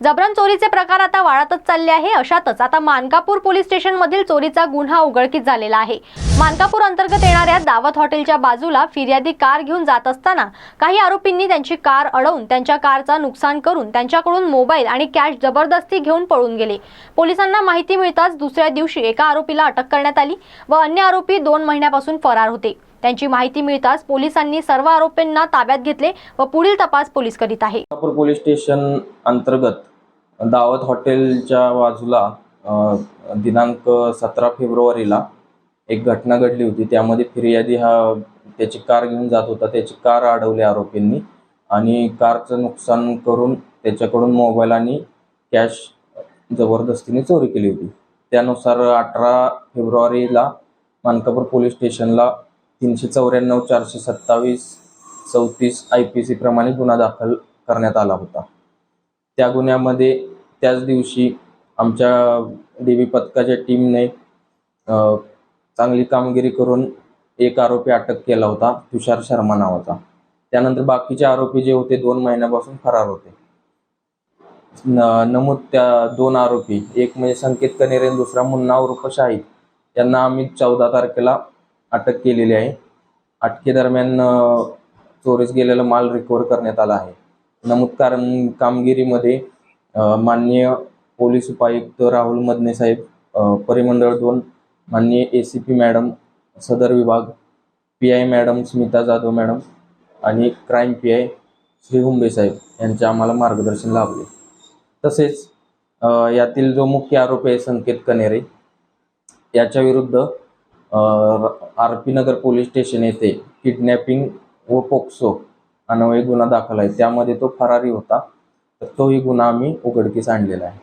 जबरन चोरीचे प्रकार आता वाढतच चालले आहे। अशातच आता मानकापूर पोलीस स्टेशन मधील चोरीचा गुन्हा उघडकीस झालेला आहे। मानकापूर अंतर्गत येणाऱ्या दावत हॉटेलच्या बाजूला फिर्यादी कार घेऊन जात असताना काही आरोपींनी त्यांची कार अडवून त्यांच्या कारचा नुकसान करून त्यांच्याकडून मोबाईल आणि कॅश जबरदस्ती घेऊन पळून गेले। पोलिसांना माहिती मिळताच दुसऱ्या दिवशी एका आरोपीला अटक करण्यात आली व अन्य आरोपी 2 महिन्यापासून फरार होते। त्यांची माहिती मिळताच पोलिसांनी सर्व आरोपींना ताब्यात घेतले व पुढील तपास पोलीस करीत आहे। मानकापूर पोलीस स्टेशन अंतर्गत दावत हॉटेलच्या बाजूला दिनांक 17 फेब्रुवारीला एक घटना घडली होती। त्यामध्ये फिर्यादी त्याची कार घेऊन जात होता। त्याची कार अडवली आरोपींनी आणि कारचं नुकसान करून त्याच्याकडून मोबाईल आणि कॅश जबरदस्तीने चोरी केली होती। त्यानुसार 18 फेब्रुवारीला मानकापूर पोलीस स्टेशनला 394 427 34 IPC प्रमाणे गुन्हा दाखल करण्यात आला होता। त्या गुन्ह्यामध्ये त्याच दिवशी आमच्या DB पथकाच्या टीमने चांगली कामगिरी करून एक आरोपी अटक केला होता, तुषार शर्मा नावाचा। त्यानंतर बाकीचे आरोपी जे होते 2 महिन्यापासून फरार होते। नमूद त्या 2 आरोपी, एक म्हणजे संकेत कनेरे आणि दुसरा मुन्ना उर्फ शाहीद, यांना आम्ही 14 तारखेला अटक केलेली आहे। अटकेदरम्यान चोरीस गेलेला माल रिकव्हर करण्यात आला आहे। नमूद कामगिरीमध्ये माननीय पोलीस उपायुक्त राहुल मदने साहेब, परिमंडळ 2 माननीय ACP मॅडम सदर विभाग, PI madam Smita Jadhav madam आणि क्राईम PI श्री हुंबे साहेब यांचे आम्हाला मार्गदर्शन लाभले। तसेच यातील जो मुख्य आरोपी आहे संकेत कनेरे, याच्या विरुद्ध RP नगर पोलीस स्टेशन येथे किडनॅपिंग व पोक्सो अन्वये गुन्हा दाखल आहे। त्यामध्ये तो फरारी होता, तर तोही गुन्हा आम्ही उघडकीस आणलेला आहे।